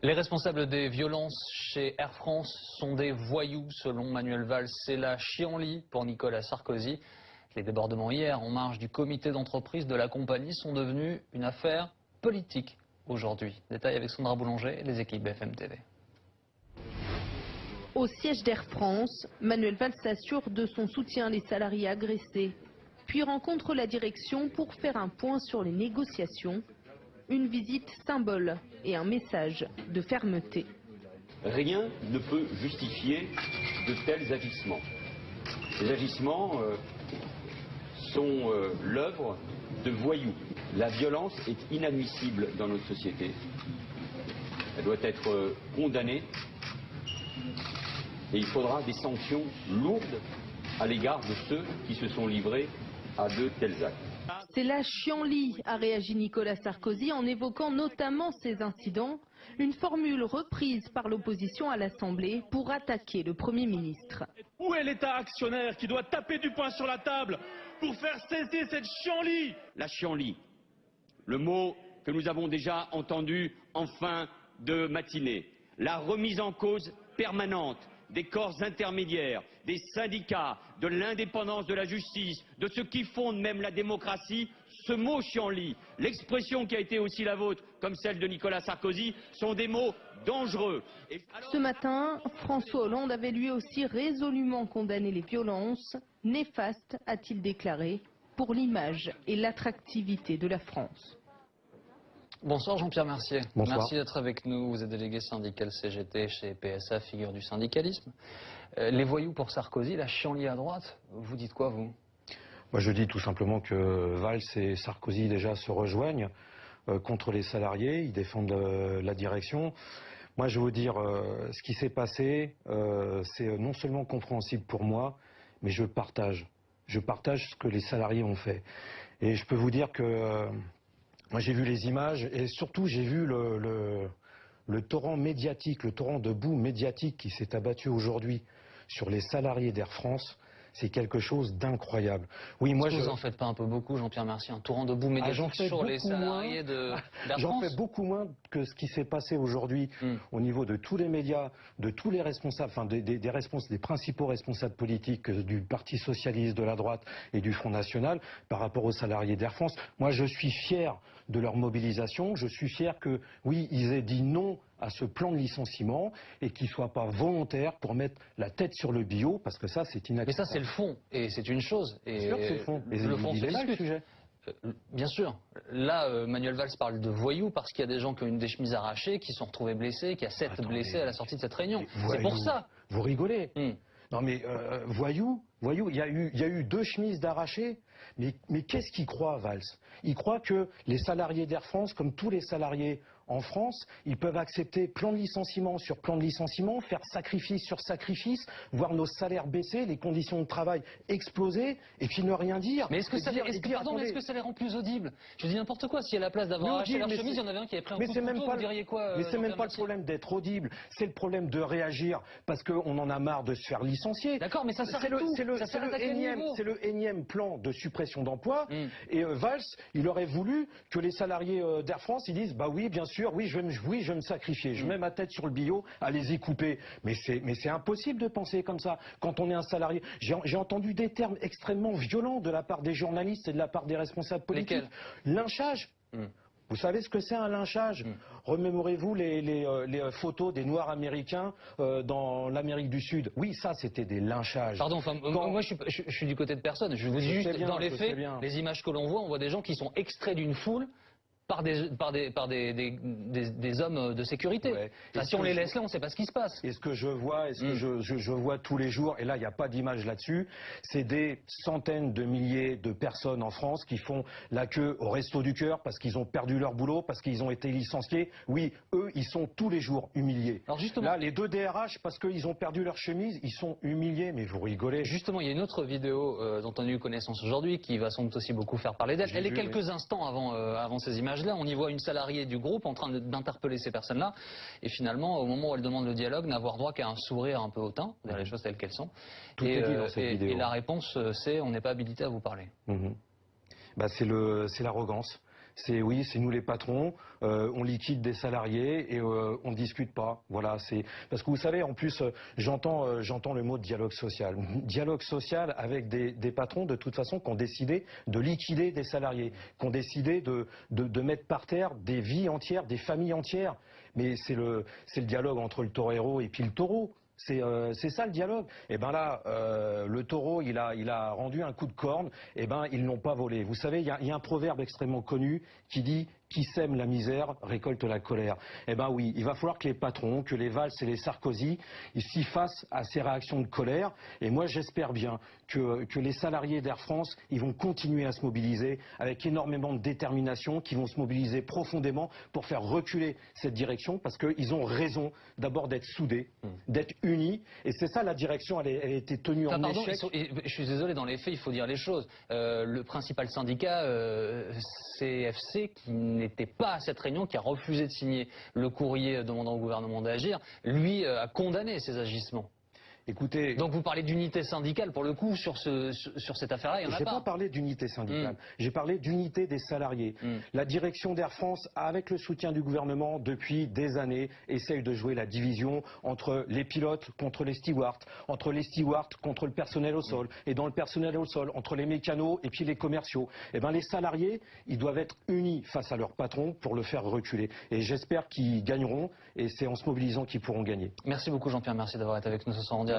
Les responsables des violences chez Air France sont des voyous, selon Manuel Valls. C'est la chienlit pour Nicolas Sarkozy. Les débordements hier en marge du comité d'entreprise de la compagnie sont devenus une affaire politique aujourd'hui. Détail avec Sandra Boulanger et les équipes BFM TV. Au siège d'Air France, Manuel Valls s'assure de son soutien aux salariés agressés, puis rencontre la direction pour faire un point sur les négociations. Une visite symbole et un message de fermeté. Rien ne peut justifier de tels agissements. Ces agissements sont l'œuvre de voyous. La violence est inadmissible dans notre société. Elle doit être condamnée et il faudra des sanctions lourdes à l'égard de ceux qui se sont livrés à de tels actes. C'est la chienlit, a réagi Nicolas Sarkozy en évoquant notamment ces incidents, une formule reprise par l'opposition à l'Assemblée pour attaquer le Premier ministre. Où est l'État actionnaire qui doit taper du poing sur la table pour faire cesser cette chienlit? La chienlit, le mot que nous avons déjà entendu en fin de matinée, la remise en cause permanente des corps intermédiaires, des syndicats, de l'indépendance de la justice, de ce qui fonde même la démocratie, ce mot chienlit, l'expression qui a été aussi la vôtre, comme celle de Nicolas Sarkozy, sont des mots dangereux. Ce matin, François Hollande avait lui aussi résolument condamné les violences, néfastes, a-t-il déclaré, pour l'image et l'attractivité de la France. Bonsoir Jean-Pierre Mercier. Bonsoir. Merci d'être avec nous. Vous êtes délégué syndical CGT chez PSA, figure du syndicalisme. Les voyous pour Sarkozy, la chienlit à droite, vous dites quoi vous? Moi je dis tout simplement que Valls et Sarkozy déjà se rejoignent contre les salariés, ils défendent la direction. Moi je veux vous dire, ce qui s'est passé, c'est non seulement compréhensible pour moi, mais je partage. Je partage ce que les salariés ont fait. Et je peux vous dire que moi j'ai vu les images et surtout j'ai vu le torrent médiatique, le torrent de boue médiatique qui s'est abattu aujourd'hui sur les salariés d'Air France. C'est quelque chose d'incroyable. Oui, moi, vous en faites pas un peu beaucoup, Jean-Pierre Mercier, un torrent de boue médiatique sur les salariés d'Air France? J'en fais beaucoup moins que ce qui s'est passé aujourd'hui au niveau de tous les médias, de tous les responsables, enfin des principaux responsables politiques du Parti socialiste, de la droite et du Front National par rapport aux salariés d'Air France. Moi, je suis fier de leur mobilisation. Je suis fier que, oui, ils aient dit non à ce plan de licenciement et qu'il ne soit pas volontaire pour mettre la tête sur le bio, parce que ça, c'est inacceptable. Mais ça, c'est le fond, et c'est une chose. Et c'est sûr que c'est le fond. Mais le fond, il est là, le sujet. Bien sûr. Là, Manuel Valls parle de voyous parce qu'il y a des gens qui ont une des chemises arrachées, qui sont retrouvés blessés, qu'il y a 7 blessés à la sortie de cette réunion. C'est pour ça. Vous rigolez. Non mais voyou, il y a eu 2 chemises d'arrachées. Mais qu'est-ce qu'il croit, Valls? Il croit que les salariés d'Air France, comme tous les salariés en France, ils peuvent accepter plan de licenciement sur plan de licenciement, faire sacrifice sur sacrifice, voir nos salaires baisser, les conditions de travail exploser, et puis ne rien dire. Mais est-ce que ça les rend plus audibles? Je dis n'importe quoi. Si à la place d'avoir arraché leur chemise, il y en avait un qui avait pris un coup de couteau, vous diriez quoi? Mais c'est même pas le problème d'être audible, c'est le problème de réagir, parce qu'on en a marre de se faire licencier. D'accord, mais ça sert à tout. C'est le énième plan de suppression d'emplois, et Valls, il aurait voulu que les salariés d'Air France, ils disent, bah oui, bien sûr, oui, je vais me sacrifier, je mets ma tête sur le bio, allez-y couper. Mais c'est impossible de penser comme ça. Quand on est un salarié, j'ai entendu des termes extrêmement violents de la part des journalistes et de la part des responsables politiques. Lynchage. Vous savez ce que c'est un lynchage? Remémorez-vous les photos des Noirs américains dans l'Amérique du Sud. Oui, ça, c'était des lynchages. Pardon, moi, je suis du côté de personne. Je vous dis juste, dans les faits, les images que l'on voit, on voit des gens qui sont extraits d'une foule par des hommes de sécurité. Ouais. Enfin, si on les laisse là, on ne sait pas ce qui se passe. Et ce que je vois, et ce que je vois tous les jours, et là il n'y a pas d'image là-dessus, c'est des centaines de milliers de personnes en France qui font la queue au Resto du Cœur parce qu'ils ont perdu leur boulot, parce qu'ils ont été licenciés. Oui, eux, ils sont tous les jours humiliés. Alors justement, là, les 2 DRH, parce qu'ils ont perdu leur chemise, ils sont humiliés, mais vous rigolez. Justement, il y a une autre vidéo dont on a eu connaissance aujourd'hui qui va sans doute aussi beaucoup faire parler d'elle. Elle est quelques instants avant ces images-là. On y voit une salariée du groupe en train d'interpeller ces personnes-là. Et finalement, au moment où elle demande le dialogue, n'avoir droit qu'à un sourire un peu hautain, vers les choses telles qu'elles sont. Tout est dit dans cette vidéo. Et la réponse, c'est on n'est pas habilité à vous parler. Bah, c'est l'arrogance. c'est oui, c'est nous les patrons, on liquide des salariés et on ne discute pas. Voilà, c'est parce que vous savez, en plus, j'entends le mot dialogue social. Dialogue social avec des patrons de toute façon qui ont décidé de liquider des salariés, qui ont décidé de mettre par terre des vies entières, des familles entières. Mais c'est le dialogue entre le torero et puis le taureau. C'est ça le dialogue. Et ben là, le taureau, il a rendu un coup de corne. Et ben ils n'ont pas volé. Vous savez, il y a un proverbe extrêmement connu qui dit qui sème la misère récolte la colère. Eh ben oui, il va falloir que les patrons, que les Valls et les Sarkozy, ils s'y fassent à ces réactions de colère. Et moi, j'espère bien que les salariés d'Air France, ils vont continuer à se mobiliser avec énormément de détermination, qu'ils vont se mobiliser profondément pour faire reculer cette direction, parce qu'ils ont raison d'abord d'être soudés, d'être unis. Et c'est ça la direction, elle a été tenue en échec. Je suis désolé, dans les faits, il faut dire les choses. Le principal syndicat, CFC, qui n'était pas à cette réunion, qui a refusé de signer le courrier demandant au gouvernement d'agir, lui a condamné ces agissements. Écoutez, donc vous parlez d'unité syndicale, pour le coup, sur cette affaire-là, il n'y en a pas. Je n'ai pas parlé d'unité syndicale, j'ai parlé d'unité des salariés. La direction d'Air France, avec le soutien du gouvernement, depuis des années, essaye de jouer la division entre les pilotes contre les stewards, entre les stewards contre le personnel au sol, et dans le personnel au sol, entre les mécanos et puis les commerciaux. Eh ben, les salariés, ils doivent être unis face à leur patron pour le faire reculer. Et j'espère qu'ils gagneront, et c'est en se mobilisant qu'ils pourront gagner. Merci beaucoup Jean-Pierre, merci d'avoir été avec nous ce soir en direct.